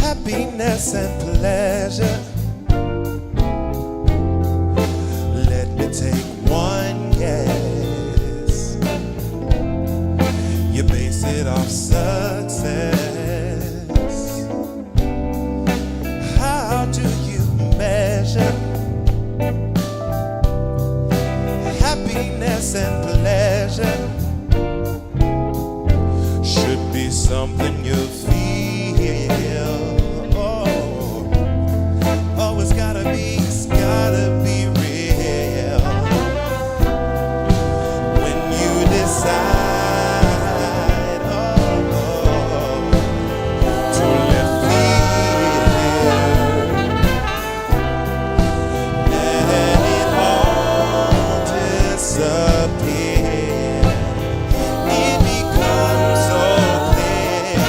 happiness and pleasure. Let me take one guess. You base it off success. How do you measure happiness and pleasure? Should be something you feel. Oh, it's gotta be real. When you decide, to let feel, let it all disappear. It becomes so clear.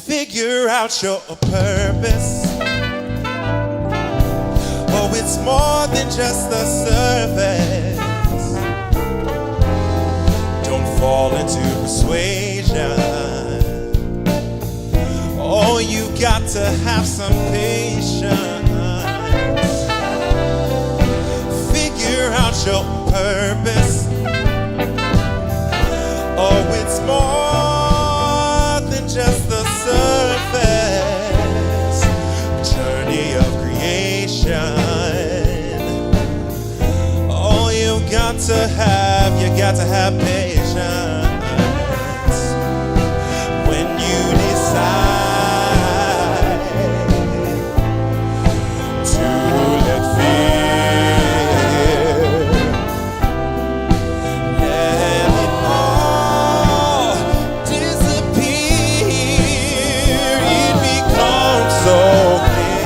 Figure out your purpose. Oh, it's more than just the surface. Don't fall into persuasion. Oh, you got to have some patience. Figure out your purpose. Oh, it's more than just the surface. Journey of creation. Oh, you got to have patience. When you decide to let feel, let it all disappear. It becomes so clear.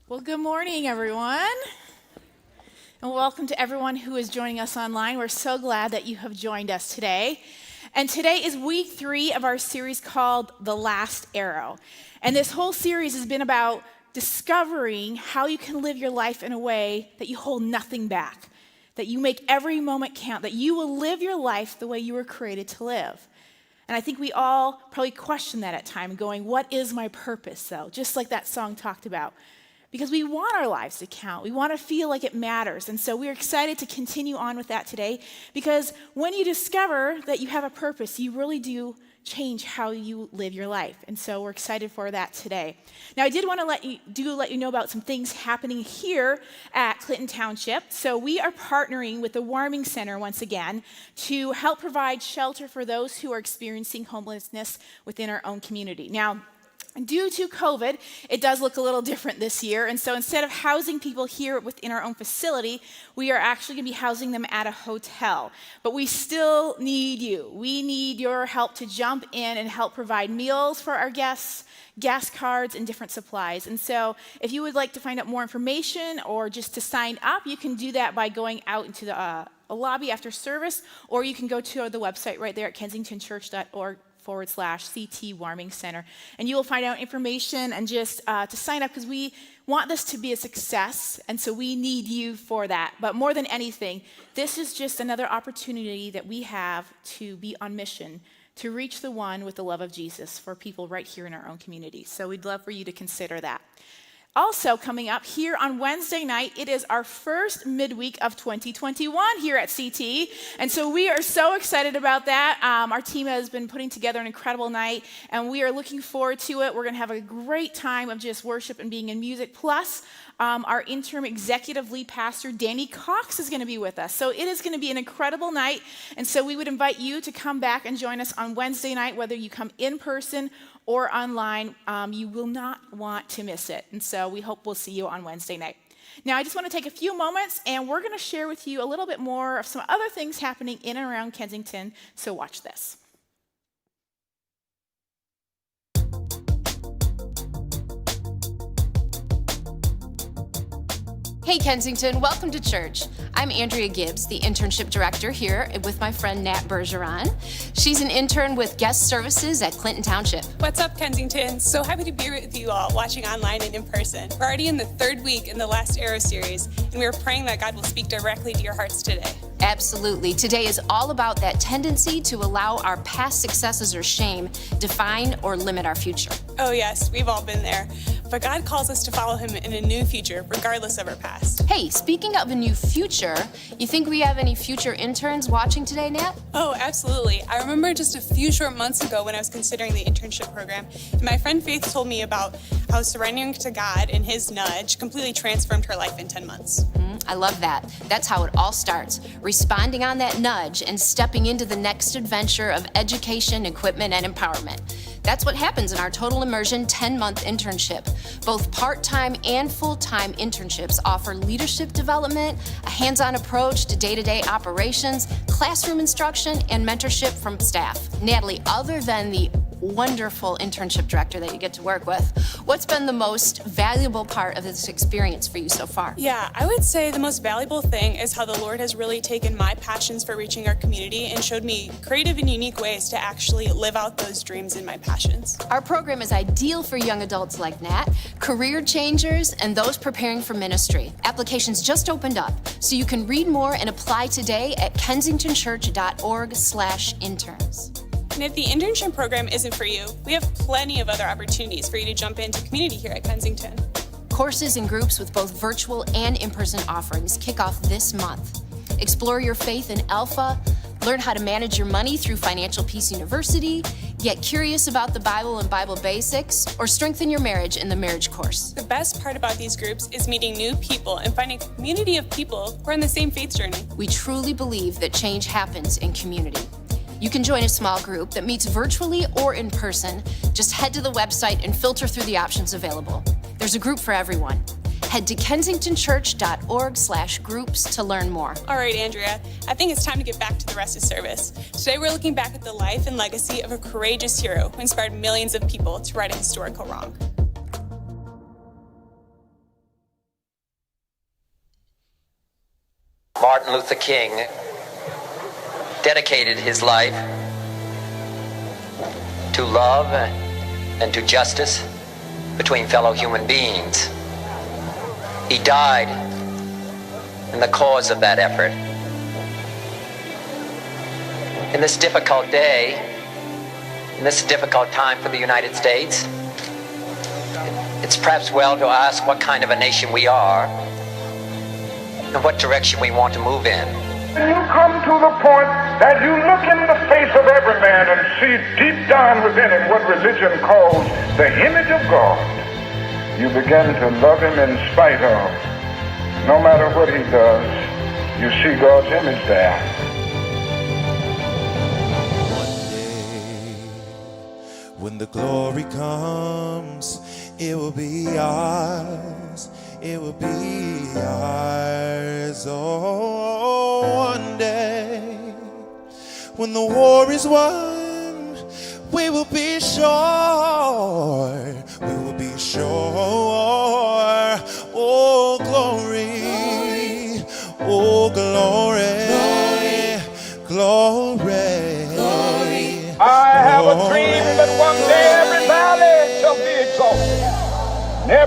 Well, good morning, everyone. And welcome to everyone who is joining us online. We're so glad that you have joined us today. And today is week 3 of our series called The Last Arrow. And this whole series has been about discovering how you can live your life in a way that you hold nothing back, that you make every moment count, that you will live your life the way you were created to live. And I think we all probably question that at times, going, what is my purpose, though? Just like that song talked about. Because we want our lives to count. We want to feel like it matters. And so we're excited to continue on with that today, because when you discover that you have a purpose, you really do change how you live your life. And so we're excited for that today. Now, I did want to let you know about some things happening here at Clinton Township. So we are partnering with the Warming Center once again to help provide shelter for those who are experiencing homelessness within our own community. Now, due to COVID, it does look a little different this year. And so instead of housing people here within our own facility, we are actually going to be housing them at a hotel. But we still need you. We need your help to jump in and help provide meals for our guests, gas cards, and different supplies. And so if you would like to find out more information or just to sign up, you can do that by going out into the a lobby after service, or you can go to the website right there at kensingtonchurch.org facebook.com/CT Warming Center. And you will find out information and just to sign up, because we want this to be a success, and so we need you for that. But more than anything, this is just another opportunity that we have to be on mission, to reach the one with the love of Jesus for people right here in our own community. So we'd love for you to consider that. Also coming up here on Wednesday night, it is our first midweek of 2021 here at CT. And so we are so excited about that. Our team has been putting together an incredible night, and we are looking forward to it. We're going to have a great time of just worship and being in music. Plus, our interim executive lead pastor, Danny Cox, is going to be with us. So it is going to be an incredible night. And so we would invite you to come back and join us on Wednesday night, whether you come in person or online. You will not want to miss it. And so we hope we'll see you on Wednesday night. Now, I just want to take a few moments, and we're going to share with you a little bit more of some other things happening in and around Kensington. So watch this. Hey Kensington, welcome to church. I'm Andrea Gibbs, the internship director here with my friend Nat Bergeron. She's an intern with guest services at Clinton Township. What's up, Kensington? So happy to be with you all, watching online and in person. We're already in the third week in the last Arrow series, and we are praying that God will speak directly to your hearts today. Absolutely. Today is all about that tendency to allow our past successes or shame define or limit our future. Oh yes, we've all been there. But God calls us to follow him in a new future, regardless of our past. Hey, speaking of a new future, you think we have any future interns watching today, Nat? Oh, absolutely. I remember just a few short months ago when I was considering the internship program, and my friend Faith told me about how surrendering to God and his nudge completely transformed her life in 10 months. I love that. That's how it all starts. Responding on that nudge and stepping into the next adventure of education, equipment, and empowerment. That's what happens in our Total Immersion 10-month internship. Both part-time and full-time internships offer leadership development, a hands-on approach to day-to-day operations, classroom instruction, and mentorship from staff. Natalie, other than the wonderful internship director that you get to work with, what's been the most valuable part of this experience for you so far? Yeah, I would say the most valuable thing is how the Lord has really taken my passions for reaching our community and showed me creative and unique ways to actually live out those dreams and my passions. Our program is ideal for young adults like Nat, career changers, and those preparing for ministry. Applications just opened up, so you can read more and apply today at kensingtonchurch.org/interns. And if the internship program isn't for you, we have plenty of other opportunities for you to jump into community here at Kensington. Courses and groups with both virtual and in-person offerings kick off this month. Explore your faith in Alpha, learn how to manage your money through Financial Peace University, get curious about the Bible and Bible basics, or strengthen your marriage in the marriage course. The best part about these groups is meeting new people and finding a community of people who are on the same faith journey. We truly believe that change happens in community. You can join a small group that meets virtually or in person. Just head to the website and filter through the options available. There's a group for everyone. Head to kensingtonchurch.org/groups to learn more. All right, Andrea, I think it's time to get back to the rest of service. Today we're looking back at the life and legacy of a courageous hero who inspired millions of people to right a historical wrong. Martin Luther King dedicated his life to love and to justice between fellow human beings. He died in the cause of that effort. In this difficult day, in this difficult time for the United States, it's perhaps well to ask what kind of a nation we are and what direction we want to move in. When you come to the point that you look in the face of every man and see deep down within him what religion calls the image of God, you begin to love him in spite of. No matter what he does, you see God's image there. One day, when the glory comes, it will be ours. It will be ours. Oh, one day, when the war is won, we will be sure. We will be sure. Oh, glory. Oh, glory. Glory. I have a dream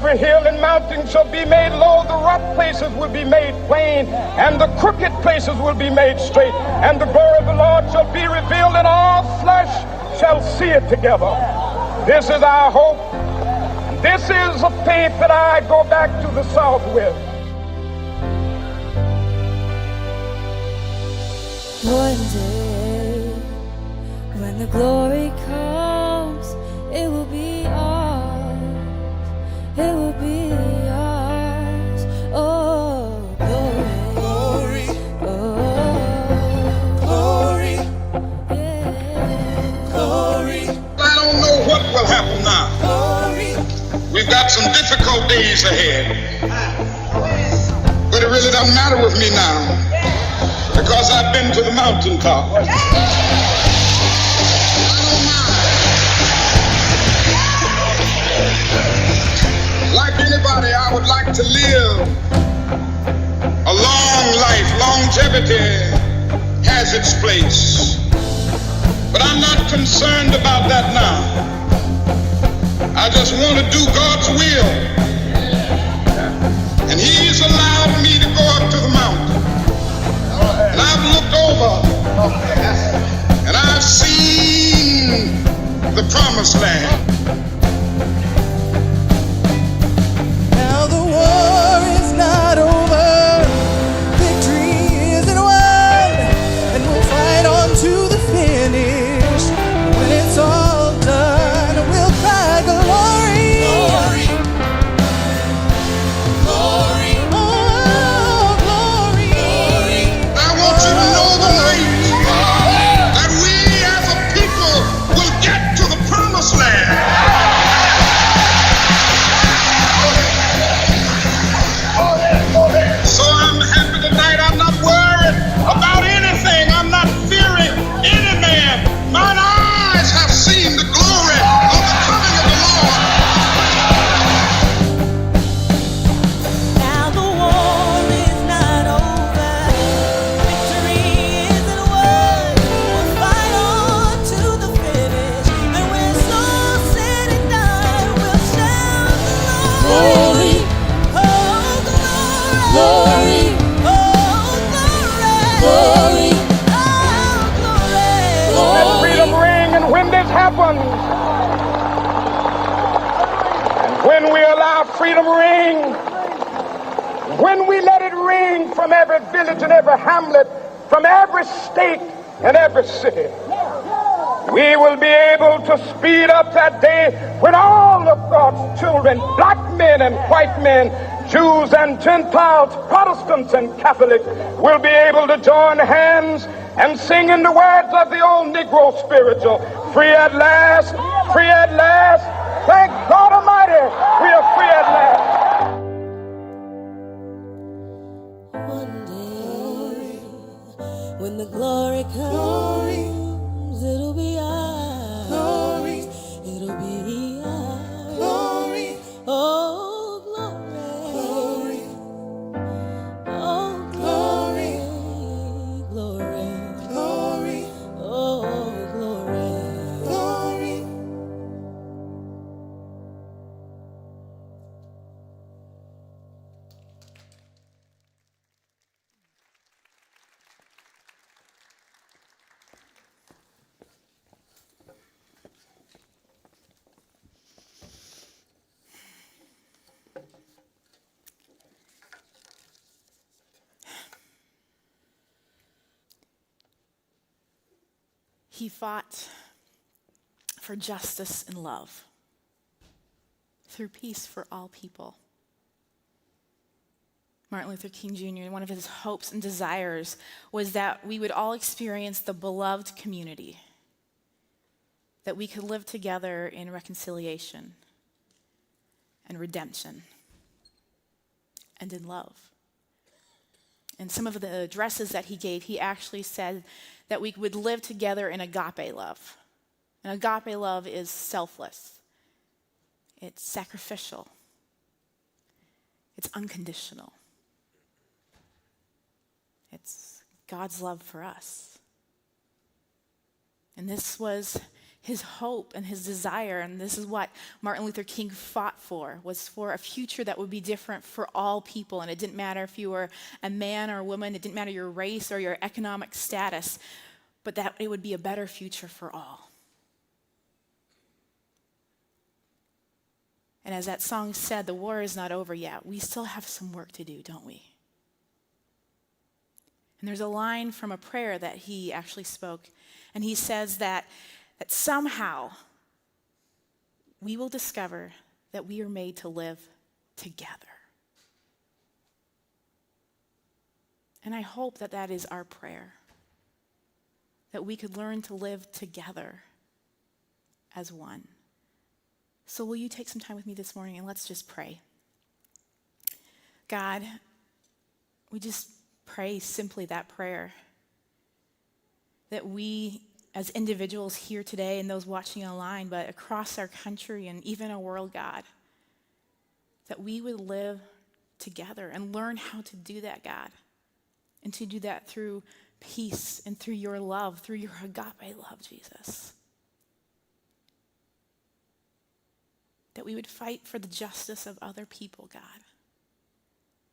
every hill and mountain shall be made low, the rough places will be made plain, and the crooked places will be made straight, and the glory of the Lord shall be revealed, and all flesh shall see it together. This is our hope. This is a faith that I go back to the South with. One day, when the glory comes, it will be ours. It will be ours. Oh, glory. Oh, Glory, yeah. glory, I don't know what will happen now. glory. We've got some difficult days ahead. But it really doesn't matter with me now, because I've been to the mountaintop. I don't mind. Like anybody, I would like to live a long life. Longevity has its place. But I'm not concerned about that now. I just want to do God's will. And He's allowed me to go up to the mountain. And I've looked over and I've seen the promised land. Now the war is not over, victory isn't won, and we'll fight on to the finish. When it's all done, we'll cry glory, glory, glory, oh glory, glory. I want you to know tonight that we as a people will get to the promised land. So I'm happy tonight. I'm not worried about anything. I'm not fearing any man. Mine eyes have seen the glory of the coming of the Lord. Now the war is not over. Victory isn't won. We'll fight on to the finish. And when it's all said and done, we'll shout glory. Oh, glory. Oh, glory. Oh, Let glory. freedom ring, and when this happens, and when we allow freedom ring, when we let it ring from every village and every hamlet, from every state and every city, we will be able to speed up that day when all of God's children, black men and white men, Jews and Gentiles, Protestants and Catholics, will be able to join hands and sing in the words of the old Negro spiritual, free at last, free at last. Thank God Almighty, we are free at last. One day, when the glory comes, it'll be ours. Glory, It'll be ours. glory, Oh, glory. Oh, glory. Glory. glory, Oh, glory. glory. He fought for justice and love through peace for all people. Martin Luther King Jr., one of his hopes and desires was that we would all experience the beloved community, that we could live together in reconciliation and redemption and in love. In some of the addresses that he gave, he actually said that we would live together in agape love. And agape love is selfless. It's sacrificial. It's unconditional. It's God's love for us. And this was his hope and his desire, and this is what Martin Luther King fought for, was for a future that would be different for all people. And it didn't matter if you were a man or a woman, it didn't matter your race or your economic status, but that it would be a better future for all. And as that song said, the war is not over yet. We still have some work to do, don't we? And there's a line from a prayer that he actually spoke, and he says that somehow we will discover that we are made to live together. And I hope that that is our prayer, that we could learn to live together as one. So will you take some time with me this morning and let's just pray. God, we just pray simply that prayer, that we as individuals here today and those watching online, but across our country and even our world, God, that we would live together and learn how to do that, God, and to do that through peace and through your love, through your agape love, Jesus. That we would fight for the justice of other people, God,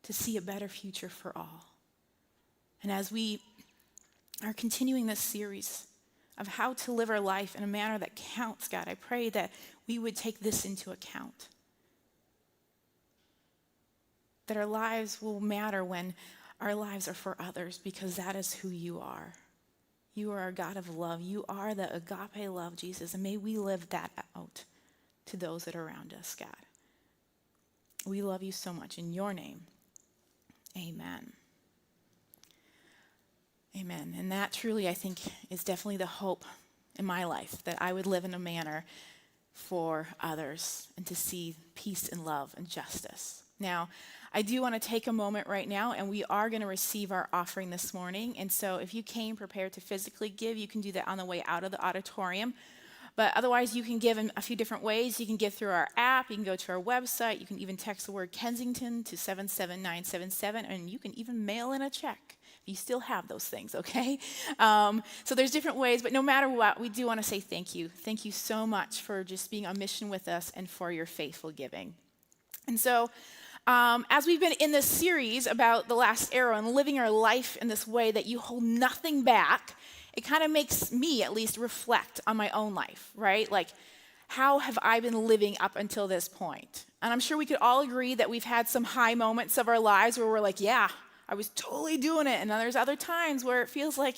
to see a better future for all. And as we are continuing this series of how to live our life in a manner that counts, God, I pray that we would take this into account. That our lives will matter when our lives are for others, because that is who you are. You are a God of love. You are the agape love, Jesus, and may we live that out to those that are around us, God. We love you so much. In your name, amen. Amen. And that truly, I think, is definitely the hope in my life, that I would live in a manner for others and to see peace and love and justice. Now, I do want to take a moment right now, and we are going to receive our offering this morning. And so if you came prepared to physically give, you can do that on the way out of the auditorium. But otherwise, you can give in a few different ways. You can give through our app. You can go to our website. You can even text the word Kensington to 77977, and you can even mail in a check. You still have those things, okay? So there's different ways, but no matter what, we do want to say thank you. Thank you so much for just being on mission with us and for your faithful giving. And so as we've been in this series about the last arrow and living our life in this way that you hold nothing back, it kind of makes me at least reflect on my own life, right? Like, how have I been living up until this point? And I'm sure we could all agree that we've had some high moments of our lives where we're like, yeah, I was totally doing it. And then there's other times where it feels like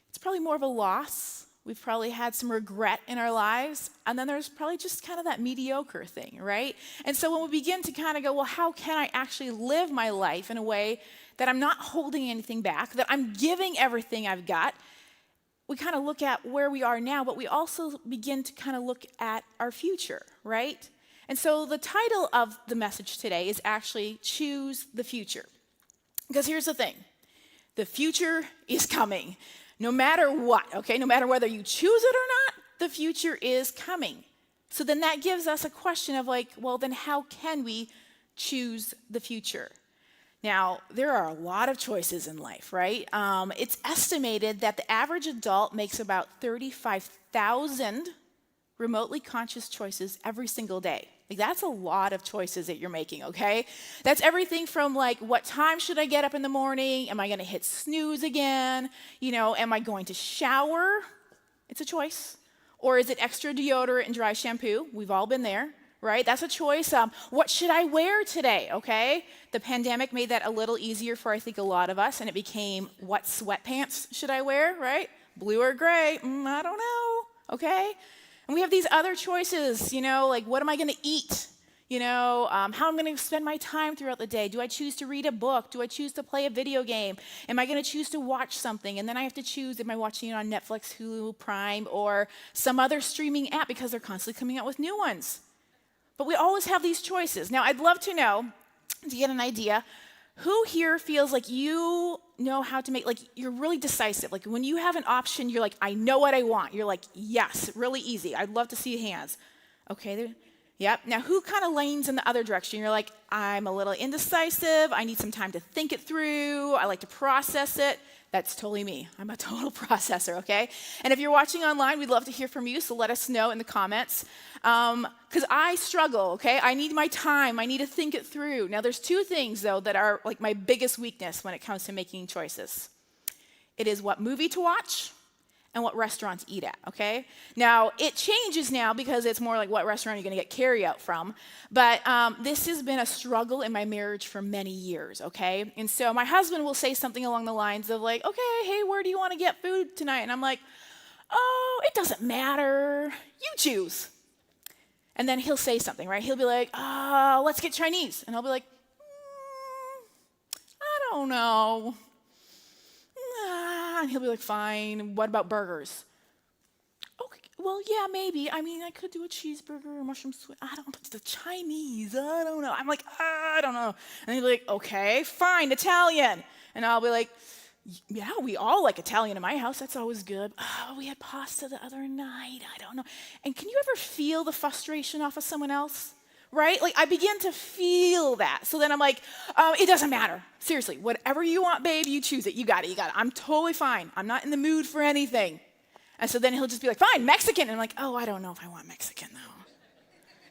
it's probably more of a loss. We've probably had some regret in our lives. And then there's probably just kind of that mediocre thing, right? And so when we begin to kind of go, well, how can I actually live my life in a way that I'm not holding anything back, that I'm giving everything I've got? We kind of look at where we are now, but we also begin to kind of look at our future, right? And so the title of the message today is actually Choose the Future. Because here's the thing, the future is coming, no matter what, okay? No matter whether you choose it or not, the future is coming. So then that gives us a question of like, well, then how can we choose the future? Now, there are a lot of choices in life, right? It's estimated that the average adult makes about 35,000 remotely conscious choices every single day. Like, that's a lot of choices that you're making, okay? That's everything from like, what time should I get up in the morning? Am I gonna hit snooze again? You know, am I going to shower? It's a choice. Or is it extra deodorant and dry shampoo? We've all been there, right? That's a choice. What should I wear today, okay? The pandemic made that a little easier for, I think, a lot of us, and it became, what sweatpants should I wear, right? Blue or gray? I don't know, okay? And we have these other choices, you know, like what am I going to eat? You know, how I'm going to spend my time throughout the day. Do I choose to read a book? Do I choose to play a video game? Am I going to choose to watch something? And then I have to choose, am I watching it on Netflix, Hulu, Prime, or some other streaming app, because they're constantly coming out with new ones. But we always have these choices. Now, I'd love to know, to get an idea, who here feels like you know how to make, like you're really decisive. Like when you have an option, you're like, I know what I want. You're like, yes, really easy. I'd love to see hands. Okay, Yep. Now, who kind of leans in the other direction? You're like, I'm a little indecisive. I need some time to think it through. I like to process it. That's totally me. I'm a total processor, okay? And if you're watching online, we'd love to hear from you, so let us know in the comments. Because I struggle, okay? I need my time. I need to think it through. Now, there's two things, though, that are like my biggest weakness when it comes to making choices. It is what movie to watch and what restaurant to eat at, okay? Now, it changes now because it's more like what restaurant you're going to get carry-out from. But this has been a struggle in my marriage for many years, okay? And so my husband will say something along the lines of like, okay, hey, where do you want to get food tonight? And I'm like, oh, it doesn't matter. You choose. And then he'll say something, right? He'll be like, oh, let's get Chinese. And I'll be like, I don't know. And he'll be like, fine, what about burgers? Okay, well, yeah, maybe. I mean, I could do a cheeseburger or mushroom sweet. I don't know, it's the Chinese, I don't know. I'm like, I don't know. And he'll be like, okay, fine, Italian. And I'll be like, yeah, we all like Italian in my house. That's always good. Oh, we had pasta the other night. I don't know. And can you ever feel the frustration off of someone else? Right? Like, I begin to feel that. So then I'm like, it doesn't matter. Seriously, whatever you want, babe, you choose it. You got it. I'm totally fine. I'm not in the mood for anything. And so then he'll just be like, fine, Mexican. And I'm like, oh, I don't know if I want Mexican, though.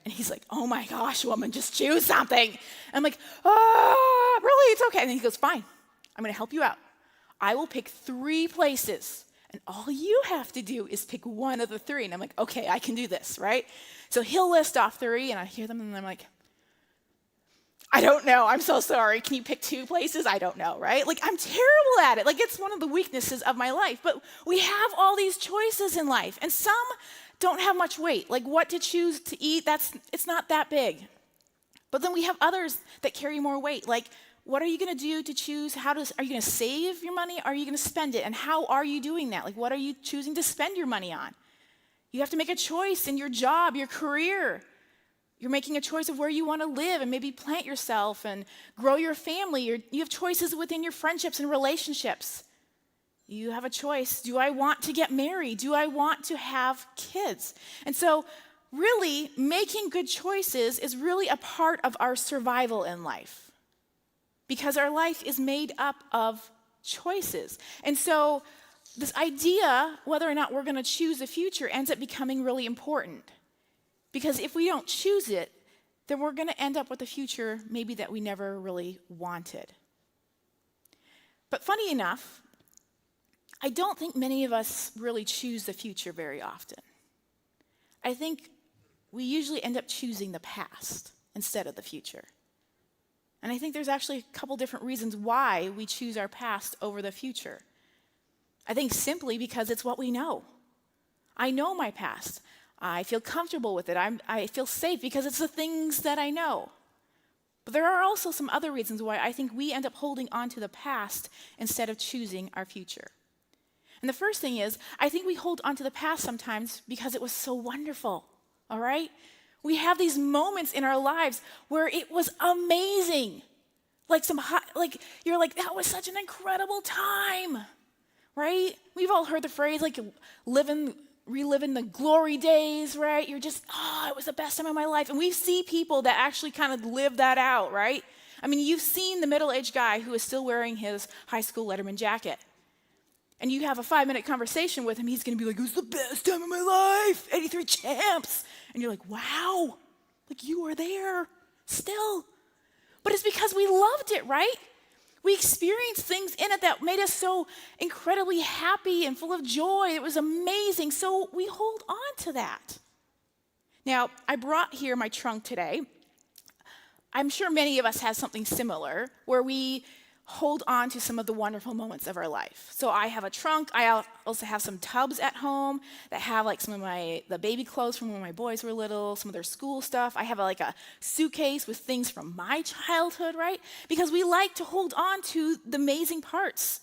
And he's like, oh, my gosh, woman, just choose something. And I'm like, really? It's okay. And then he goes, fine. I'm going to help you out. I will pick 3 places. And all you have to do is pick one of the 3. And I'm like, okay, I can do this, right? So he'll list off 3, and I hear them, and I'm like, I don't know. I'm so sorry. Can you pick 2 places? I don't know, right? Like, I'm terrible at it. Like, it's one of the weaknesses of my life. But we have all these choices in life, and some don't have much weight. Like, what to choose to eat, it's not that big. But then we have others that carry more weight. Like, what are you going to do to choose are you going to save your money? Are you going to spend it? And how are you doing that? Like, what are you choosing to spend your money on? You have to make a choice in your job, your career. You're making a choice of where you want to live and maybe plant yourself and grow your family. You have choices within your friendships and relationships. You have a choice. Do I want to get married? Do I want to have kids? And so really, making good choices is really a part of our survival in life. Because our life is made up of choices. And so this idea, whether or not we're going to choose the future, ends up becoming really important. Because if we don't choose it, then we're going to end up with a future maybe that we never really wanted. But funny enough, I don't think many of us really choose the future very often. I think we usually end up choosing the past instead of the future. And I think there's actually a couple different reasons why we choose our past over the future. I think simply because it's what we know. I know my past. I feel comfortable with it. I feel safe because it's the things that I know. But there are also some other reasons why I think we end up holding on to the past instead of choosing our future. And the first thing is, I think we hold on to the past sometimes because it was so wonderful, all right? We have these moments in our lives where it was amazing. You're like, that was such an incredible time, right? We've all heard the phrase, like, reliving the glory days, right? You're just, it was the best time of my life. And we see people that actually kind of live that out, right? I mean, you've seen the middle-aged guy who is still wearing his high school Letterman jacket. And you have a 5-minute conversation with him, he's going to be like, it was the best time of my life, 83 champs. And you're like, wow, like you were there still. But it's because we loved it, right? We experienced things in it that made us so incredibly happy and full of joy. It was amazing. So we hold on to that. Now, I brought here my trunk today. I'm sure many of us have something similar where we hold on to some of the wonderful moments of our life. So I have a trunk. I also have some tubs at home that have like some of the baby clothes from when my boys were little, some of their school stuff. I have like a suitcase with things from my childhood, right? Because we like to hold on to the amazing parts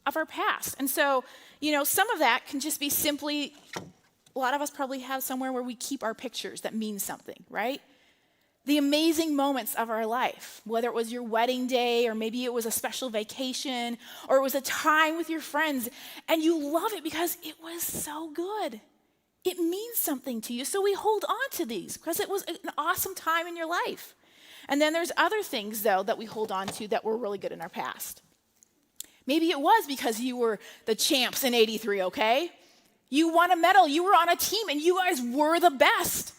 of our past. And so, some of that can just be simply, a lot of us probably have somewhere where we keep our pictures that mean something, right? The amazing moments of our life, whether it was your wedding day or maybe it was a special vacation or it was a time with your friends, and you love it because it was so good. it means something to you. So we hold on to these because it was an awesome time in your life. And then there's other things, though, that we hold on to that were really good in our past. Maybe it was because you were the champs in '83, okay? You won a medal, you were on a team, and you guys were the best.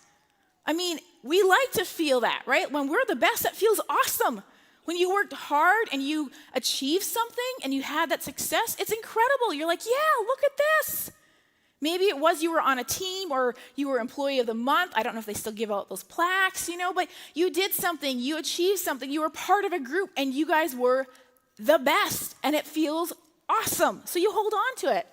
I mean, we like to feel that, right? When we're the best, that feels awesome. When you worked hard and you achieved something and you had that success, it's incredible. You're like, yeah, look at this. Maybe it was you were on a team or you were employee of the month. I don't know if they still give out those plaques, but you did something, you achieved something, you were part of a group, and you guys were the best, and it feels awesome. So you hold on to it.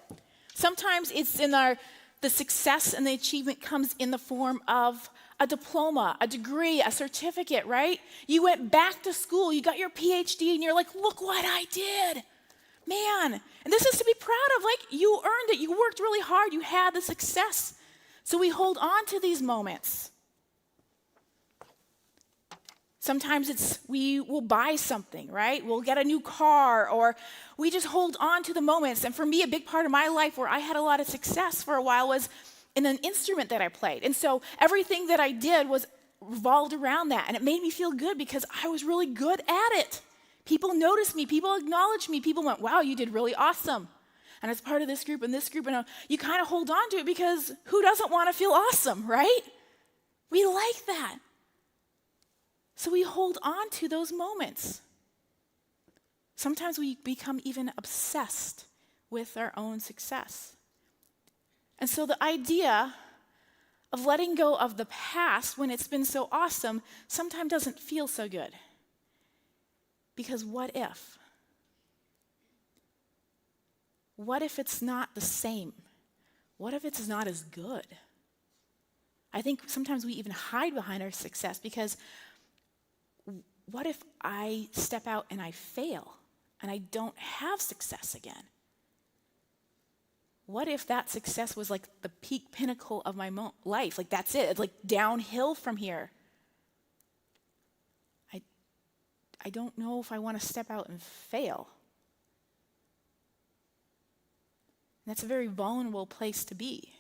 Sometimes it's in the success and the achievement comes in the form of a diploma, a degree, a certificate, right? You went back to school, you got your PhD, and you're like, look what I did. Man, and this is to be proud of. Like, you earned it, you worked really hard, you had the success. So we hold on to these moments. Sometimes we will buy something, right? We'll get a new car, or we just hold on to the moments. And for me, a big part of my life where I had a lot of success for a while was in an instrument that I played. And so everything that I did was revolved around that. And it made me feel good because I was really good at it. People noticed me. People acknowledged me. People went, wow, you did really awesome. And as part of this group and this group, and you kind of hold on to it because who doesn't want to feel awesome, right? We like that. So we hold on to those moments. Sometimes we become even obsessed with our own success. And so the idea of letting go of the past when it's been so awesome sometimes doesn't feel so good. Because what if? What if it's not the same? What if it's not as good? I think sometimes we even hide behind our success because what if I step out and I fail and I don't have success again? What if that success was like the peak pinnacle of my life? Like, that's it. It's like downhill from here. I don't know if I want to step out and fail. And that's a very vulnerable place to be.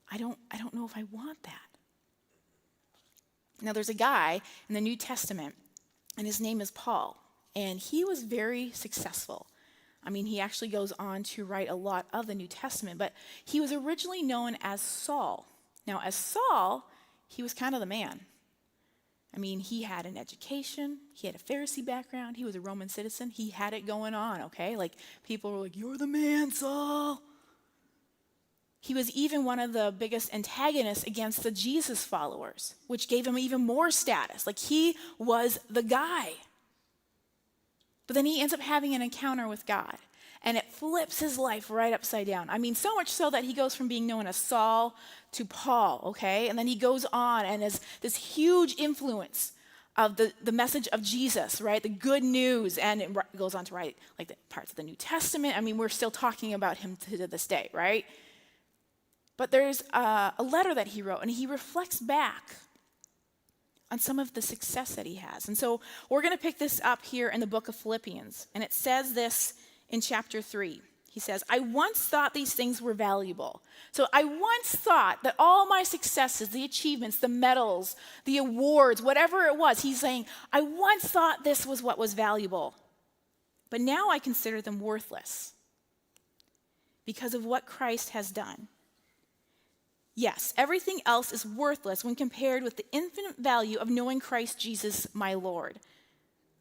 I don't know if I want that. Now, there's a guy in the New Testament, and his name is Paul, and he was very successful. I mean, he actually goes on to write a lot of the New Testament, but he was originally known as Saul. Now, as Saul, he was kind of the man. I mean, he had an education, he had a Pharisee background, he was a Roman citizen, he had it going on, okay? Like, people were like, you're the man, Saul. He was even one of the biggest antagonists against the Jesus followers, which gave him even more status. Like, he was the guy. But then he ends up having an encounter with God, and it flips his life right upside down. I mean, so much so that he goes from being known as Saul to Paul, okay? And then he goes on and is this huge influence of the message of Jesus, right? The good news, and it goes on to write like the parts of the New Testament. I mean, we're still talking about him to this day, right? But there's a letter that he wrote, and he reflects back on some of the success that he has. And so we're going to pick this up here in the book of Philippians. And it says this in chapter 3. He says, I once thought these things were valuable. So I once thought that all my successes, the achievements, the medals, the awards, whatever it was, he's saying, I once thought this was what was valuable. But now I consider them worthless because of what Christ has done. Yes, everything else is worthless when compared with the infinite value of knowing Christ Jesus, my Lord.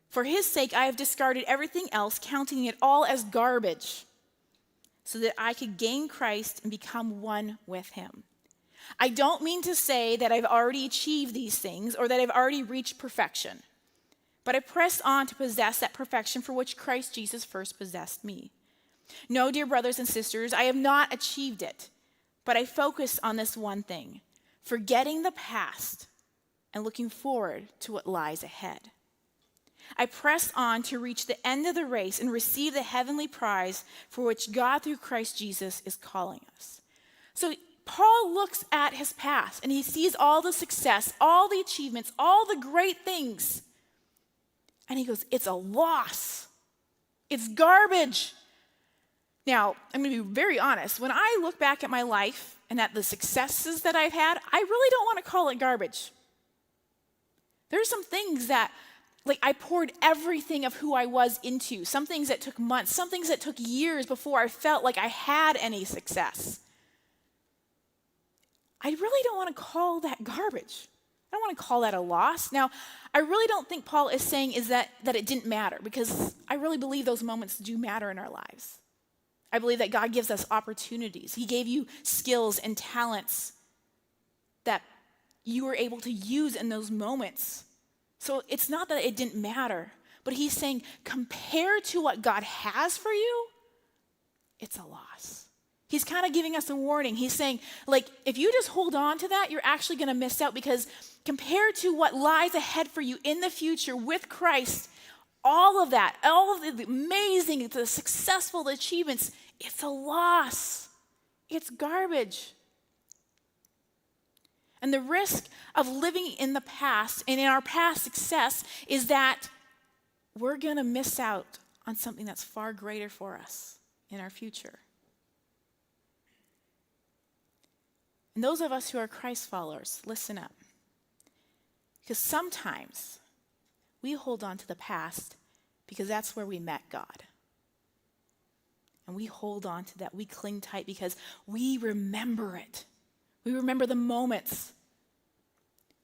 For his sake, I have discarded everything else, counting it all as garbage, so that I could gain Christ and become one with him. I don't mean to say that I've already achieved these things or that I've already reached perfection, but I press on to possess that perfection for which Christ Jesus first possessed me. No, dear brothers and sisters, I have not achieved it. But I focus on this one thing, forgetting the past and looking forward to what lies ahead. I press on to reach the end of the race and receive the heavenly prize for which God through Christ Jesus is calling us. So Paul looks at his past and he sees all the success, all the achievements, all the great things. And he goes, it's a loss. It's garbage. Now, I'm going to be very honest. When I look back at my life and at the successes that I've had, I really don't want to call it garbage. There's some things that, like, I poured everything of who I was into, some things that took months, some things that took years before I felt like I had any success. I really don't want to call that garbage. I don't want to call that a loss. Now, I really don't think Paul is saying is that it didn't matter, because I really believe those moments do matter in our lives. I believe that God gives us opportunities. He gave you skills and talents that you were able to use in those moments. So it's not that it didn't matter, but he's saying compared to what God has for you, it's a loss. He's kind of giving us a warning. He's saying, like, if you just hold on to that, you're actually going to miss out, because compared to what lies ahead for you in the future with Christ, all of that, all of the amazing, the successful, the achievements, it's a loss. It's garbage. And the risk of living in the past and in our past success is that we're going to miss out on something that's far greater for us in our future. And those of us who are Christ followers, listen up. Because sometimes we hold on to the past because that's where we met God. And we hold on to that. We cling tight because we remember it. We remember the moments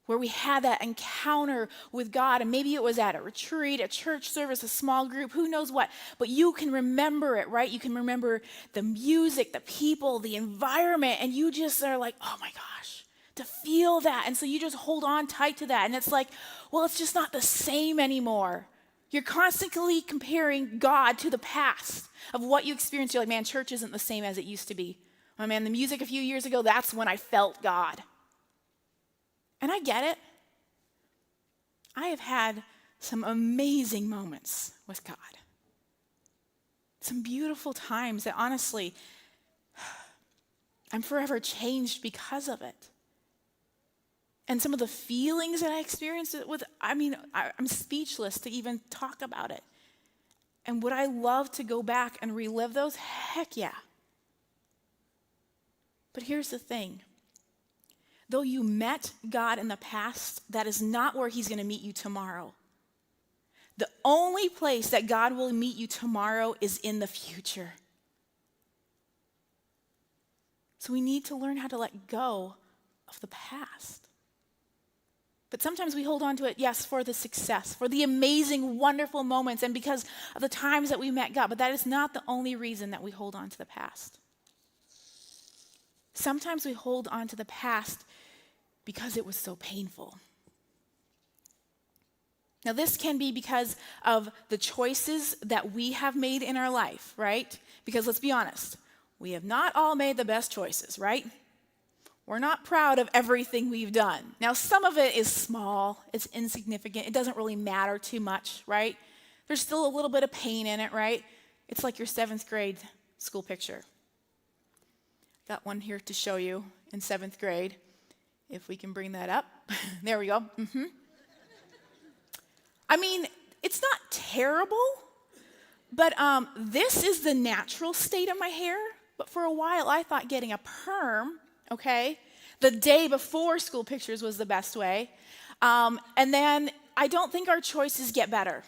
where we had that encounter with God. And maybe it was at a retreat, a church service, a small group, who knows what. But you can remember it, right? You can remember the music, the people, the environment. And you just are like, oh my gosh, to feel that. And so you just hold on tight to that. And it's like, well, it's just not the same anymore. You're constantly comparing God to the past of what you experienced. You're like, man, church isn't the same as it used to be. Oh man, the music a few years ago, that's when I felt God. And I get it. I have had some amazing moments with God. Some beautiful times that honestly, I'm forever changed because of it. And some of the feelings that I experienced it with, I'm speechless to even talk about it. And would I love to go back and relive those? Heck yeah. But here's the thing. Though you met God in the past, that is not where he's going to meet you tomorrow. The only place that God will meet you tomorrow is in the future. So we need to learn how to let go of the past. But sometimes we hold on to it, yes, for the success, for the amazing, wonderful moments, and because of the times that we met God. But that is not the only reason that we hold on to the past. Sometimes we hold on to the past because it was so painful. Now, this can be because of the choices that we have made in our life, right? Because let's be honest, we have not all made the best choices, right? We're not proud of everything we've done. Now, some of it is small, it's insignificant, it doesn't really matter too much, right? There's still a little bit of pain in it, right? It's like your 7th grade school picture. Got one here to show you in 7th grade. If we can bring that up. There we go. I mean, it's not terrible, but this is the natural state of my hair. But for a while, I thought getting a perm, okay, the day before school pictures was the best way. And then I don't think our choices get better.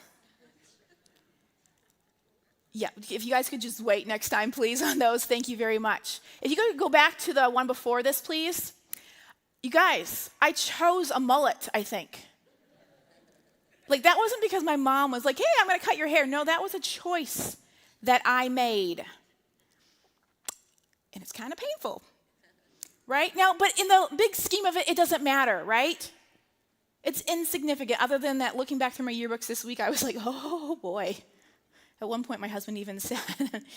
Yeah, if you guys could just wait next time, please, on those. Thank you very much. If you could go back to the one before this, please. You guys, I chose a mullet, I think. Like, that wasn't because my mom was like, hey, I'm going to cut your hair. No, that was a choice that I made. And it's kind of painful, right? Now, but in the big scheme of it, it doesn't matter, right? It's insignificant. Other than that, looking back through my yearbooks this week, I was like, oh, boy. At one point, my husband even said,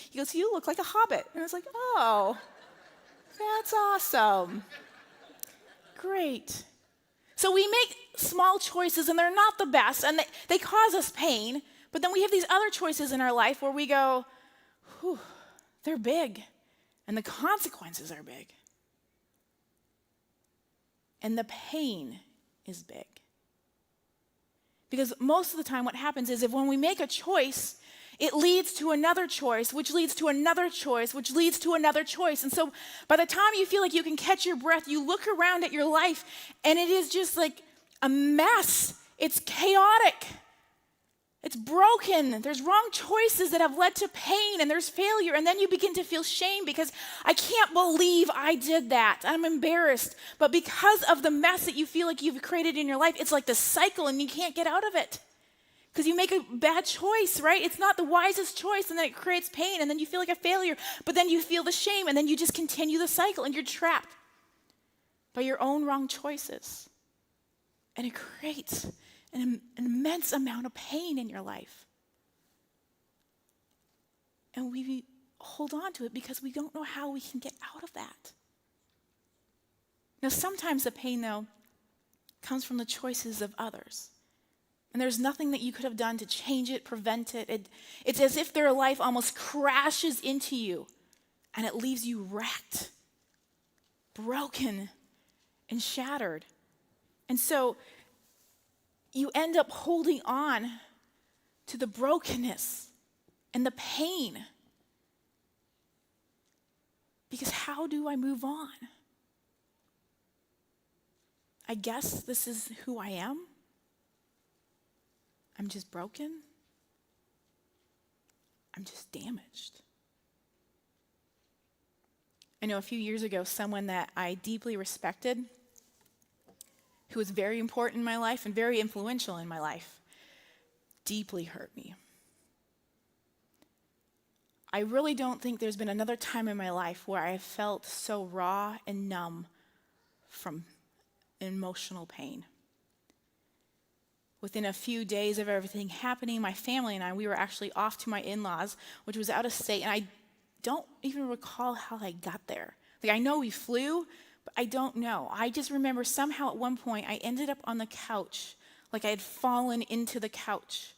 he goes, you look like a hobbit. And I was like, oh, that's awesome. Great. So we make small choices, and they're not the best, and they cause us pain. But then we have these other choices in our life where we go, whew, they're big, and the consequences are big. And the pain is big. Because most of the time what happens is when we make a choice, It leads to another choice, which leads to another choice, which leads to another choice. And so by the time you feel like you can catch your breath, you look around at your life and it is just like a mess. It's chaotic. It's broken. There's wrong choices that have led to pain, and there's failure. And then you begin to feel shame because I can't believe I did that. I'm embarrassed. But because of the mess that you feel like you've created in your life, it's like the cycle and you can't get out of it. Because you make a bad choice, right? It's not the wisest choice, and then it creates pain, and then you feel like a failure, but then you feel the shame, and then you just continue the cycle, and you're trapped by your own wrong choices. And it creates an immense amount of pain in your life. And we hold on to it because we don't know how we can get out of that. Now, sometimes the pain, though, comes from the choices of others. And there's nothing that you could have done to change it, prevent it. It's as if their life almost crashes into you and it leaves you wrecked, broken, and shattered. And so you end up holding on to the brokenness and the pain. Because how do I move on? I guess this is who I am. I'm just broken. I'm just damaged. I know a few years ago, someone that I deeply respected, who was very important in my life and very influential in my life, deeply hurt me. I really don't think there's been another time in my life where I felt so raw and numb from emotional pain. Within a few days of everything happening, my family and I, we were actually off to my in-laws, which was out of state, and I don't even recall how I got there. Like, I know we flew, but I don't know. I just remember somehow at one point, I ended up on the couch, like I had fallen into the couch.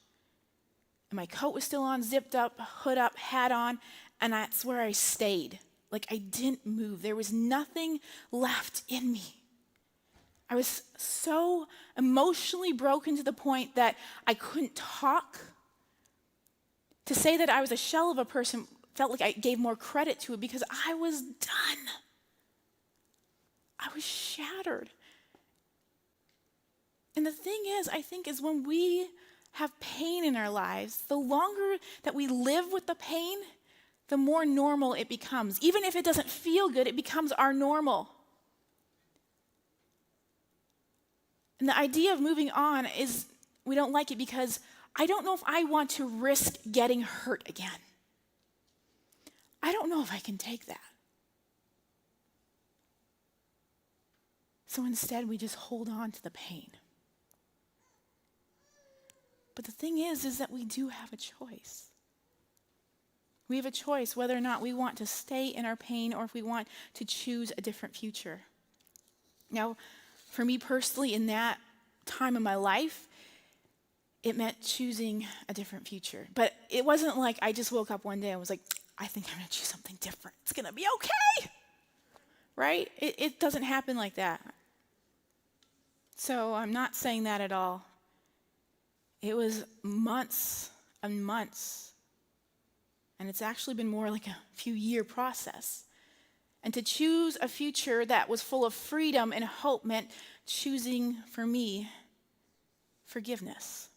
And my coat was still on, zipped up, hood up, hat on, and that's where I stayed. Like, I didn't move. There was nothing left in me. I was so emotionally broken to the point that I couldn't talk. To say that I was a shell of a person felt like I gave more credit to it because I was done. I was shattered. And the thing is, I think, is when we have pain in our lives, the longer that we live with the pain, the more normal it becomes. Even if it doesn't feel good, it becomes our normal. And the idea of moving on is we don't like it because I don't know if I want to risk getting hurt again. I don't know if I can take that. So instead, we just hold on to the pain. But the thing is that we do have a choice. We have a choice whether or not we want to stay in our pain or if we want to choose a different future. Now, for me personally, in that time of my life, it meant choosing a different future. But it wasn't like I just woke up one day and was like, I think I'm going to choose something different. It's going to be okay. Right? It doesn't happen like that. So I'm not saying that at all. It was months and months. And it's actually been more like a few-year process. And to choose a future that was full of freedom and hope meant choosing, for me, forgiveness.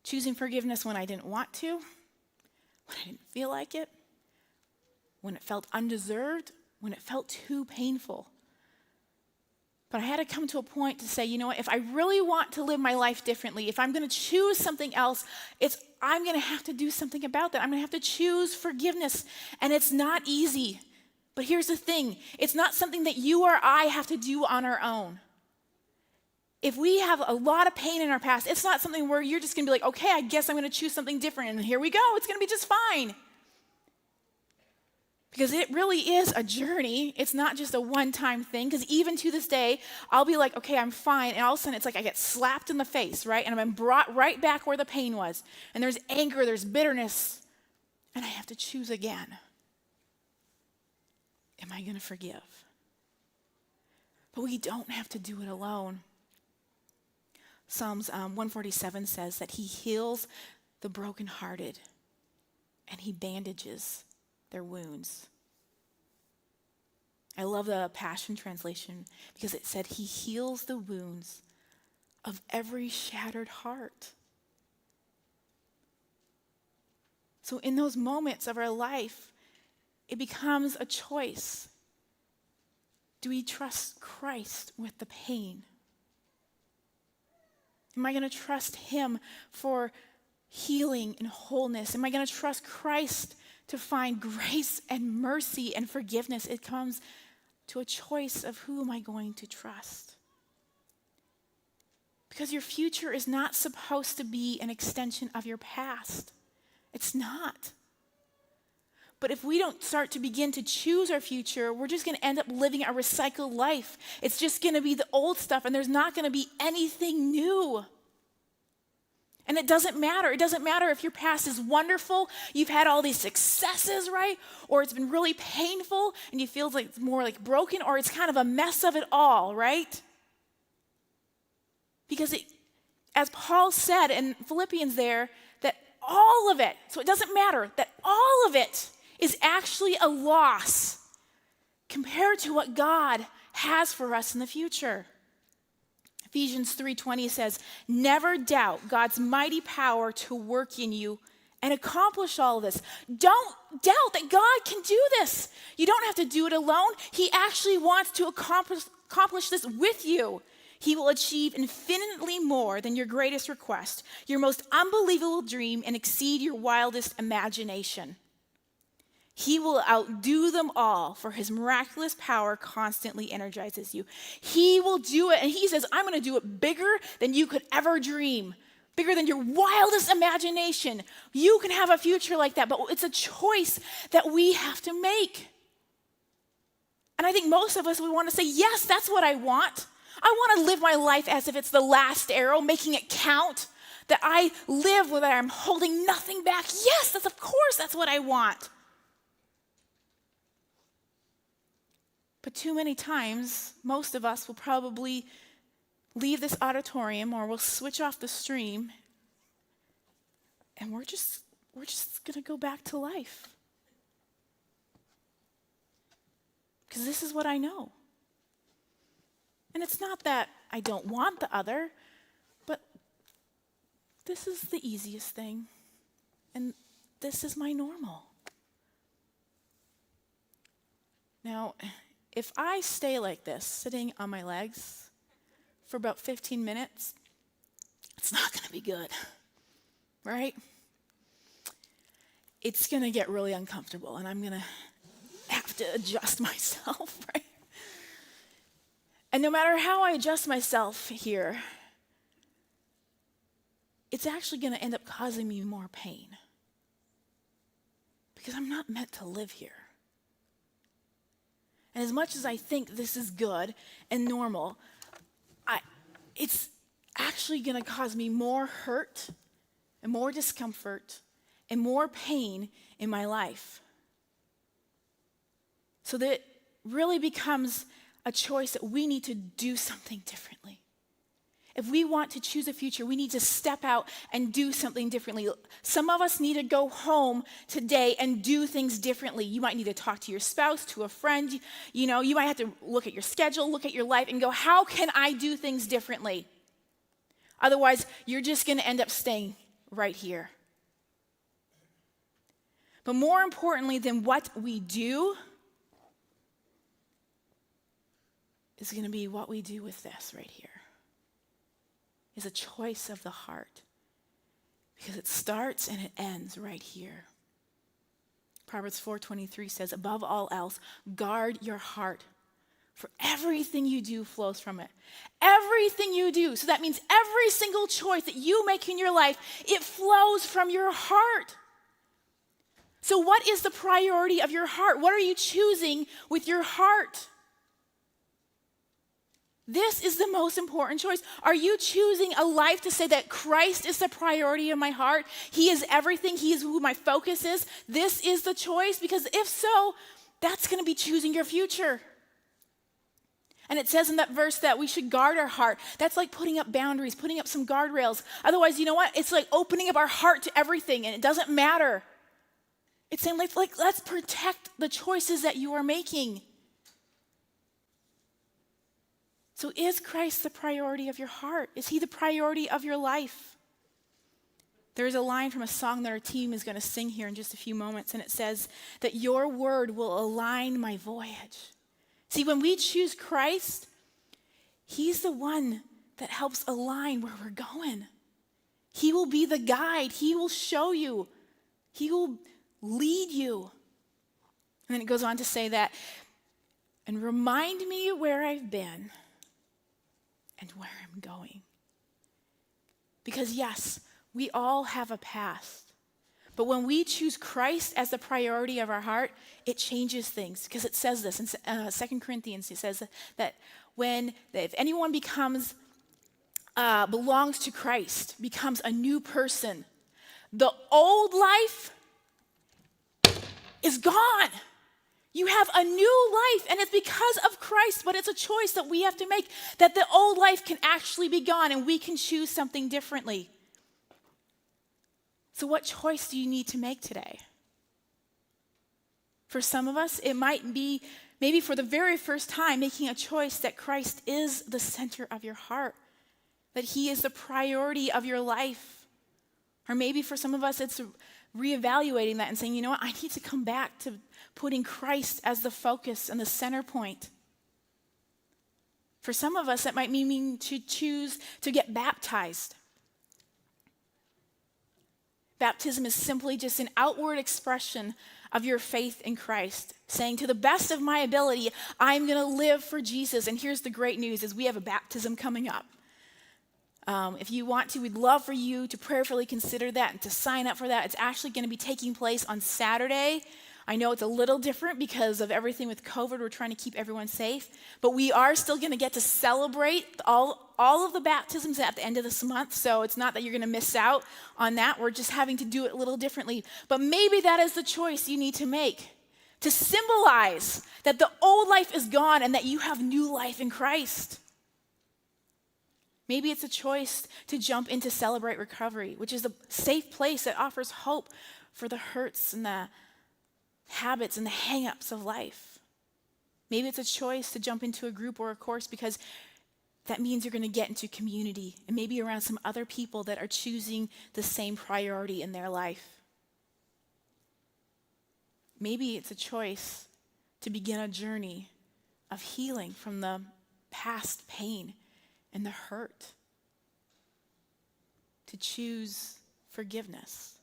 Choosing forgiveness when I didn't want to, when I didn't feel like it, when it felt undeserved, when it felt too painful. But I had to come to a point to say, you know what, if I really want to live my life differently, if I'm going to choose something else, I'm going to have to do something about that. I'm going to have to choose forgiveness. And it's not easy. But here's the thing. It's not something that you or I have to do on our own. If we have a lot of pain in our past, it's not something where you're just going to be like, okay, I guess I'm going to choose something different. And here we go. It's going to be just fine. Because it really is a journey. It's not just a one-time thing. Because even to this day, I'll be like, okay, I'm fine. And all of a sudden, it's like I get slapped in the face, right? And I'm brought right back where the pain was. And there's anger, there's bitterness. And I have to choose again. Am I going to forgive? But we don't have to do it alone. Psalms 147 says that he heals the brokenhearted, and he bandages their wounds. I love the Passion Translation because it said he heals the wounds of every shattered heart. So in those moments of our life, it becomes a choice. Do we trust Christ with the pain? Am I going to trust him for healing and wholeness? Am I going to trust Christ to find grace and mercy and forgiveness? It comes to a choice of who am I going to trust? Because your future is not supposed to be an extension of your past. It's not. But if we don't start to begin to choose our future, we're just going to end up living a recycled life. It's just going to be the old stuff, and there's not going to be anything new. And it doesn't matter. It doesn't matter if your past is wonderful, you've had all these successes, right? Or it's been really painful, and you feel like it's more like broken, or it's kind of a mess of it all, right? Because as Paul said in Philippians there, that all of it, so it doesn't matter, that all of it is actually a loss compared to what God has for us in the future. Ephesians 3:20 says, never doubt God's mighty power to work in you and accomplish all of this. Don't doubt that God can do this. You don't have to do it alone. He actually wants to accomplish this with you. He will achieve infinitely more than your greatest request, your most unbelievable dream, and exceed your wildest imagination. He will outdo them all, for his miraculous power constantly energizes you. He will do it, and he says, I'm going to do it bigger than you could ever dream, bigger than your wildest imagination. You can have a future like that, but it's a choice that we have to make. And I think most of us, we want to say, yes, that's what I want. I want to live my life as if it's the last arrow, making it count, that I live where I'm holding nothing back. Yes, of course, that's what I want. But too many times, most of us will probably leave this auditorium or we'll switch off the stream and we're just going to go back to life. Because this is what I know. And it's not that I don't want the other, but this is the easiest thing. And this is my normal. Now, if I stay like this, sitting on my legs for about 15 minutes, it's not going to be good, right? It's going to get really uncomfortable, and I'm going to have to adjust myself, right? And no matter how I adjust myself here, it's actually going to end up causing me more pain because I'm not meant to live here. And as much as I think this is good and normal, it's actually going to cause me more hurt and more discomfort and more pain in my life. So that it really becomes a choice that we need to do something differently. If we want to choose a future, we need to step out and do something differently. Some of us need to go home today and do things differently. You might need to talk to your spouse, to a friend. You might have to look at your schedule, look at your life, and go, how can I do things differently? Otherwise, you're just going to end up staying right here. But more importantly than what we do is going to be what we do with this right here. Is a choice of the heart. Because it starts and it ends right here. Proverbs 4:23 says, above all else, guard your heart, for everything you do flows from it. Everything you do. So that means every single choice that you make in your life, it flows from your heart. So what is the priority of your heart? What are you choosing with your heart? This is the most important choice. Are you choosing a life to say that Christ is the priority of my heart? He is everything. He is who my focus is. This is the choice, because if so, that's going to be choosing your future. And it says in that verse that we should guard our heart. That's like putting up boundaries, putting up some guardrails. Otherwise, you know what? It's like opening up our heart to everything, and it doesn't matter. It's saying, let's protect the choices that you are making. So is Christ the priority of your heart? Is he the priority of your life? There's a line from a song that our team is going to sing here in just a few moments, and it says that your word will align my voyage. See, when we choose Christ, he's the one that helps align where we're going. He will be the guide. He will show you. He will lead you. And then it goes on to say that, and remind me where I've been and where I'm going. Because yes, we all have a past. But when we choose Christ as the priority of our heart, it changes things. Because it says this in 2 Corinthians, it says that if anyone belongs to Christ, becomes a new person, the old life is gone. You have a new life, and it's because of Christ, but it's a choice that we have to make, that the old life can actually be gone and we can choose something differently. So what choice do you need to make today? For some of us, it might be maybe for the very first time making a choice that Christ is the center of your heart, that he is the priority of your life. Or maybe for some of us, it's reevaluating that and saying, you know what, I need to come back to putting Christ as the focus and the center point. For some of us, that might mean to choose to get baptized. Baptism is simply just an outward expression of your faith in Christ, saying to the best of my ability, I'm going to live for Jesus. And here's the great news is we have a baptism coming up. If you want to, we'd love for you to prayerfully consider that and to sign up for that. It's actually going to be taking place on Saturday. I know it's a little different because of everything with COVID. We're trying to keep everyone safe. But we are still going to get to celebrate all of the baptisms at the end of this month. So it's not that you're going to miss out on that. We're just having to do it a little differently. But maybe that is the choice you need to make, to symbolize that the old life is gone and that you have new life in Christ. Maybe it's a choice to jump into Celebrate Recovery, which is a safe place that offers hope for the hurts and the habits and the hang-ups of life. Maybe it's a choice to jump into a group or a course because that means you're going to get into community and maybe around some other people that are choosing the same priority in their life. Maybe it's a choice to begin a journey of healing from the past pain and the hurt, to choose forgiveness.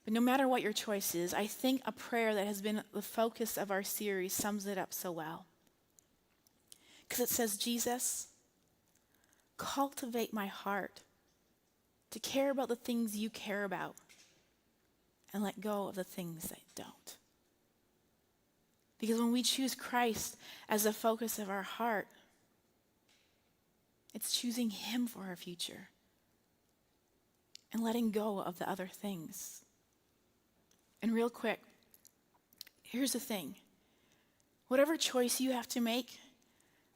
But no matter what your choice is, I think a prayer that has been the focus of our series sums it up so well. Because it says, Jesus, cultivate my heart to care about the things you care about and let go of the things that don't. Because when we choose Christ as the focus of our heart, it's choosing him for our future and letting go of the other things. And real quick, here's the thing. Whatever choice you have to make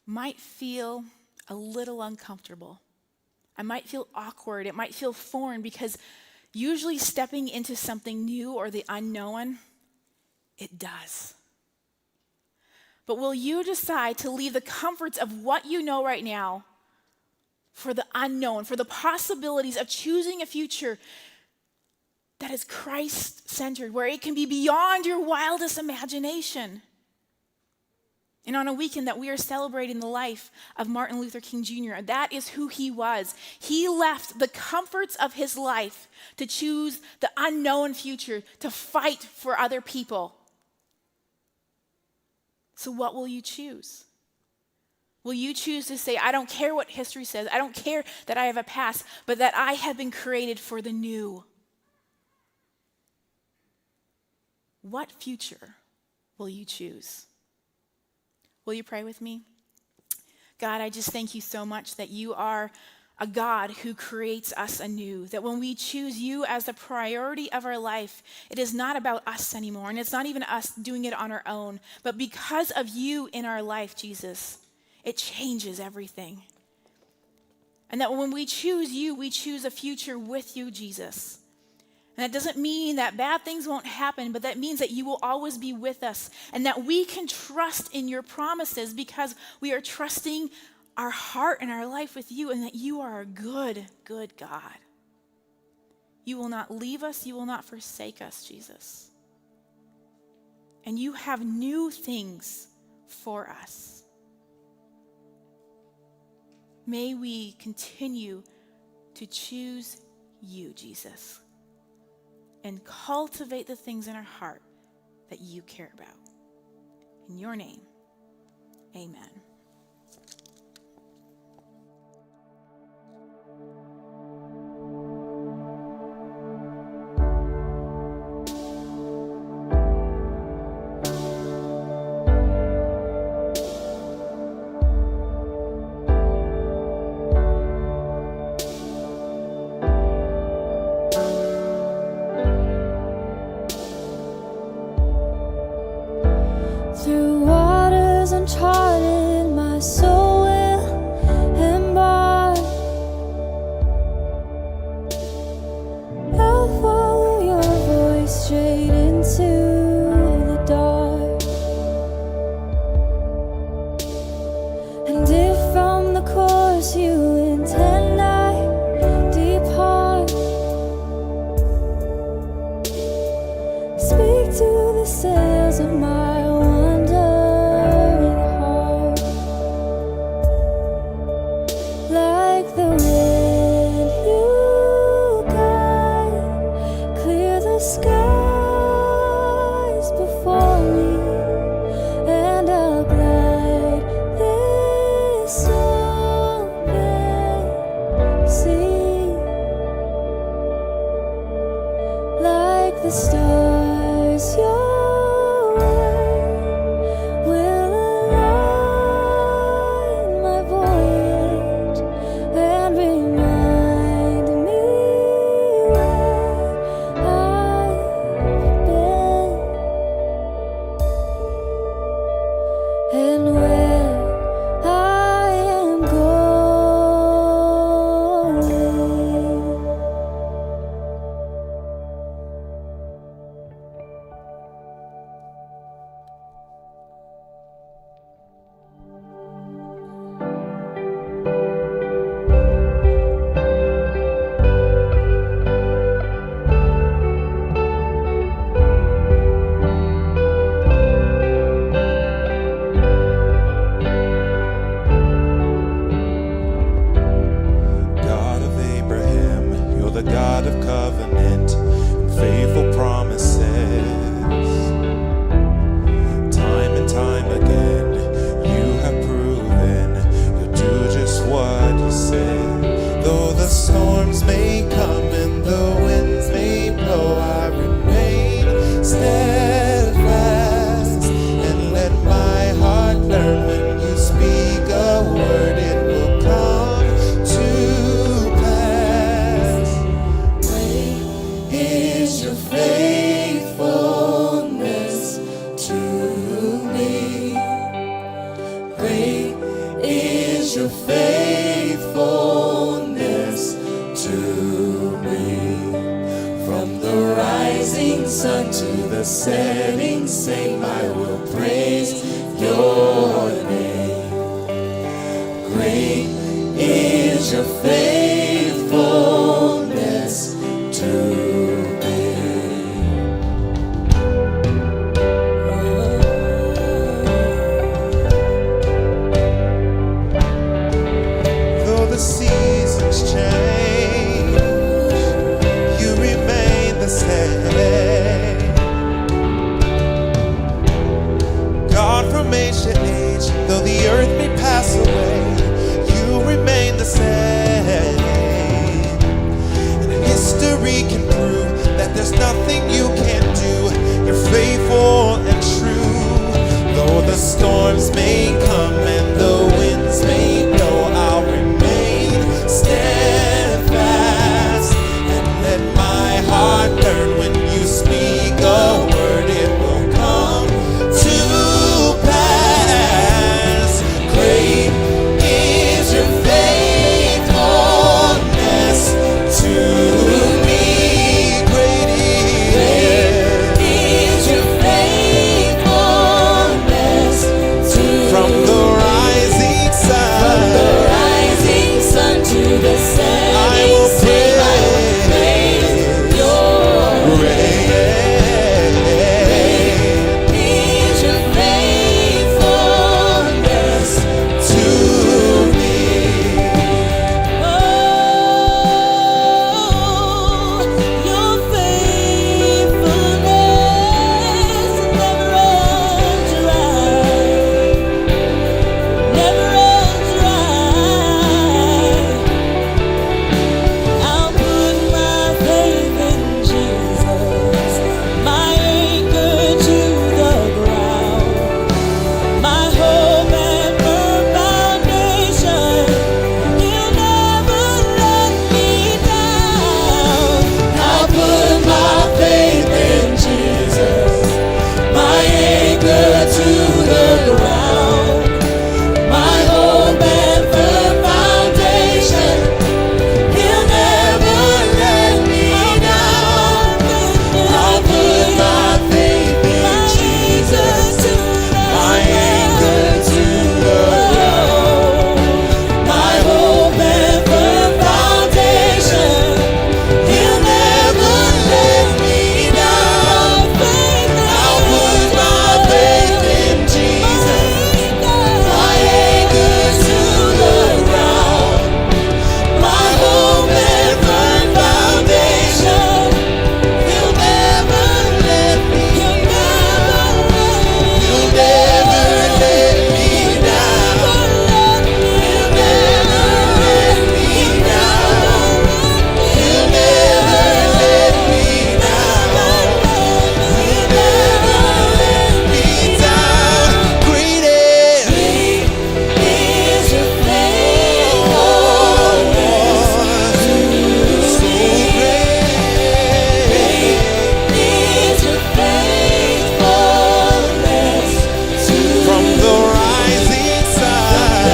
might feel a little uncomfortable. It might feel awkward. It might feel foreign because usually stepping into something new or the unknown, it does. But will you decide to leave the comforts of what you know right now for the unknown, for the possibilities of choosing a future that is Christ-centered, where it can be beyond your wildest imagination? And on a weekend that we are celebrating the life of Martin Luther King Jr., that is who he was. He left the comforts of his life to choose the unknown future, to fight for other people. So what will you choose? Will you choose to say, I don't care what history says, I don't care that I have a past, but that I have been created for the new? What future will you choose? Will you pray with me? God, I just thank you so much that you are a God who creates us anew, that when we choose you as the priority of our life, it is not about us anymore, and it's not even us doing it on our own, but because of you in our life, Jesus, it changes everything. And that when we choose you, we choose a future with you, Jesus. And that doesn't mean that bad things won't happen, but that means that you will always be with us and that we can trust in your promises because we are trusting our heart and our life with you, and that you are a good, good God. You will not leave us. You will not forsake us, Jesus. And you have new things for us. May we continue to choose you, Jesus, and cultivate the things in our heart that you care about. In your name, amen. Through waters uncharted, my soul will embark. I'll follow your voice straight into the dark. And if from the course you intend I depart, speak to the sails of my the stars, your word will align my voyage and remind me where I've been and where I am going. The God of covenant and faithful promises. Time and time again, you have proven you'll do just what you said. Though the storms may come and the winds may blow, I remain steadfast and let my heart learn when you speak a word, it will come to pass. Is your faithfulness to me? Great is your faithfulness to me. From the rising sun to the setting same, I will praise your name. Great is your faithfulness to me. Though the seasons change, you remain the same. God from age to age, the setting I will sun. I will praise your Great is your faithfulness to me. Oh, your faithfulness never runs dry, never runs dry. I'll put my faith in Jesus, my anchor to the ground, my hope and firm foundation. He'll never let me down. I'll put my faith in Jesus, my anchor to the ground, my hope and firm foundation. He'll never let me down. I'll put my faith in Jesus, my anchor to the ground, my hope and firm foundation. He'll never let me down. I'll put my faith in Jesus, my anchor to the ground, my hope and firm foundation. He'll never let me down. He'll never let me down. He'll never let me down. He'll never let me down. He'll never let me down. Great is your faithfulness to me. Is your faithfulness to From the rising sun,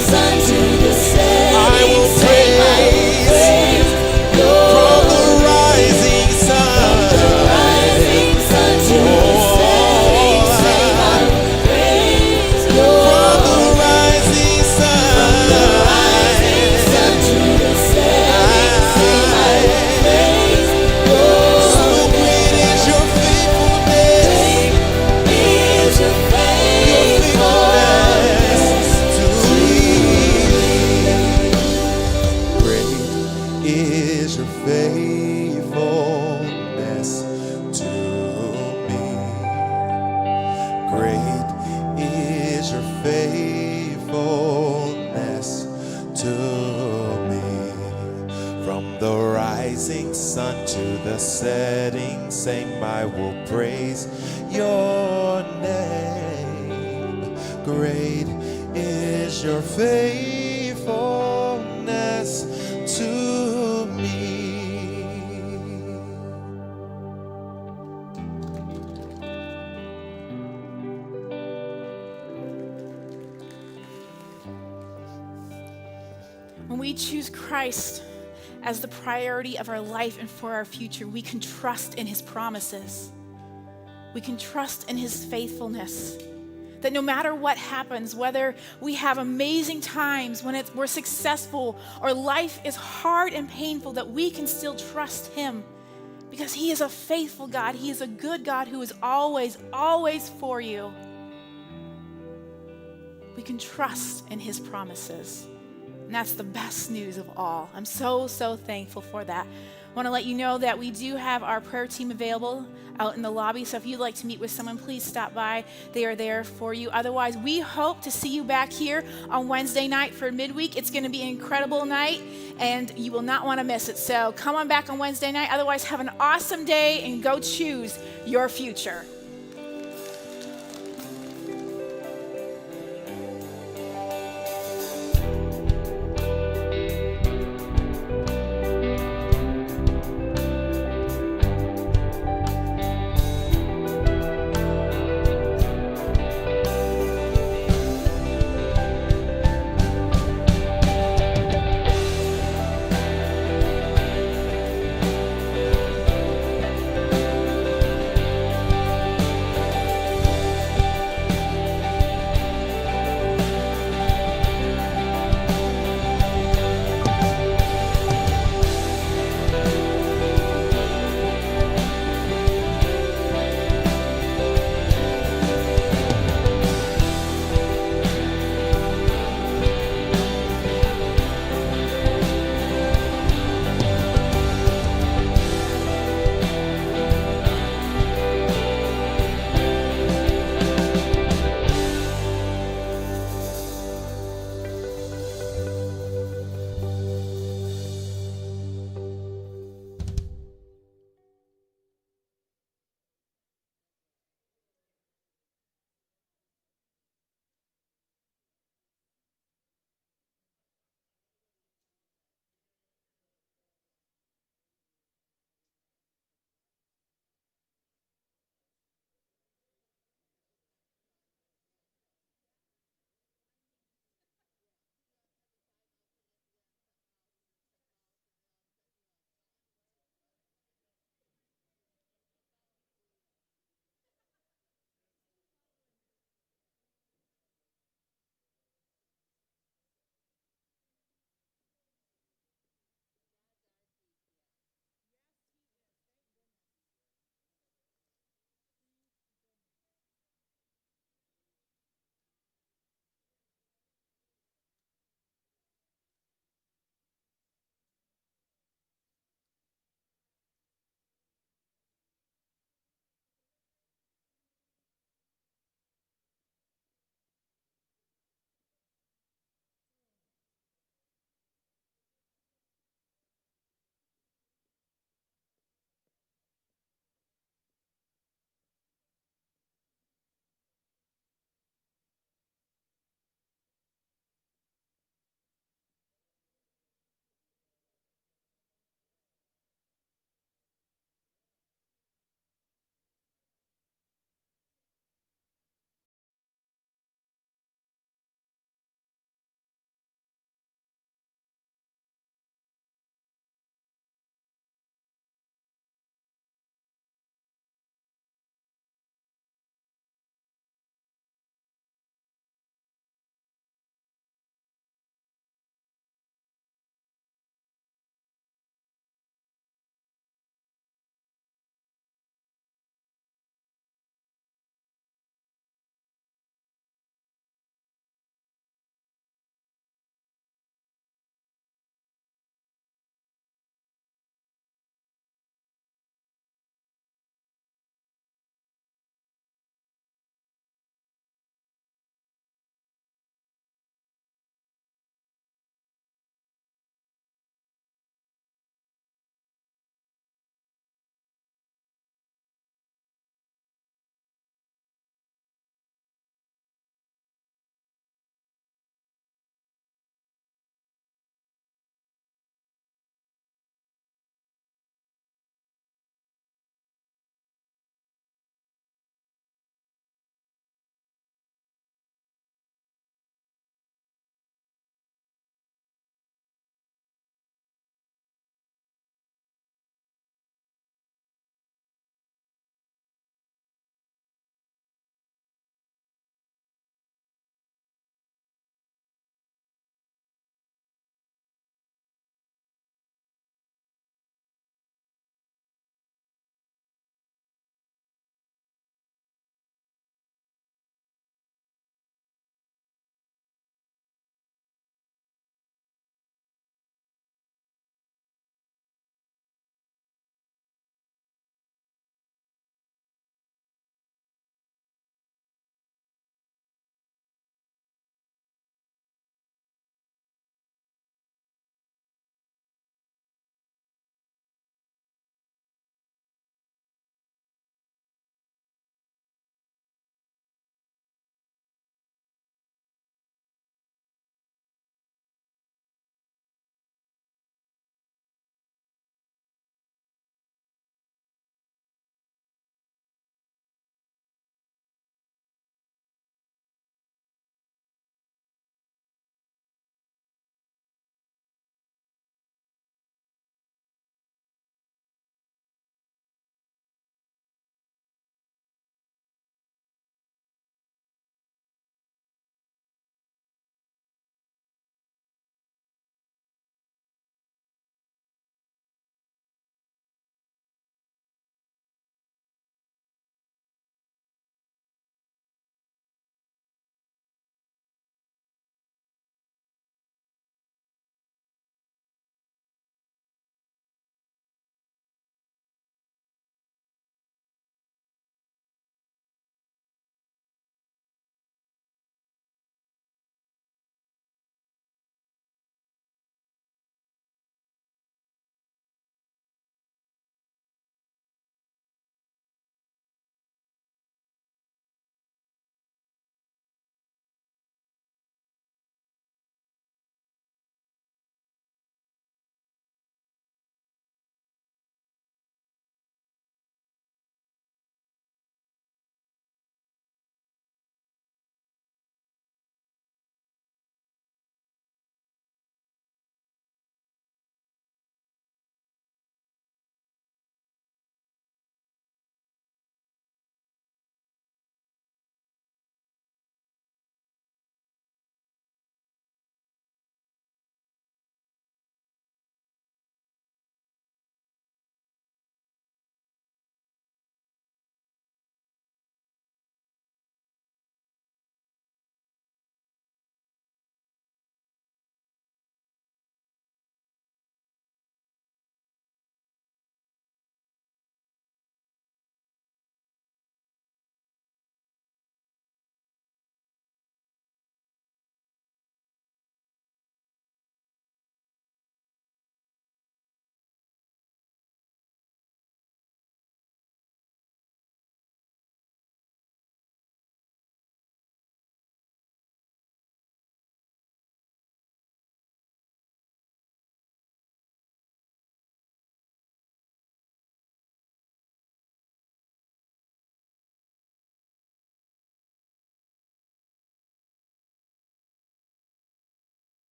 sun to the setting I will sun. I will praise your from the rising sun, rising sun to the setting sun. I will praise your from the rising sun, rising sun to the setting sun. I will praise your so great is your faithfulness, is your faithfulness to me. Great is your faithfulness to me. Great is your faithfulness to me. From the rising sun to the setting same, I will praise your name. Great is your faithfulness to me. When we choose Christ as the priority of our life and for our future, we can trust in his promises. We can trust in his faithfulness. That no matter what happens, whether we have amazing times when we're successful or life is hard and painful, that we can still trust him because he is a faithful God. He is a good God who is always, always for you. We can trust in his promises. And that's the best news of all. I'm so, so thankful for that. I want to let you know that we do have our prayer team available out in the lobby. So if you'd like to meet with someone, please stop by. They are there for you. Otherwise, we hope to see you back here on Wednesday night for midweek. It's going to be an incredible night, and you will not want to miss it. So come on back on Wednesday night. Otherwise, have an awesome day and go choose your future.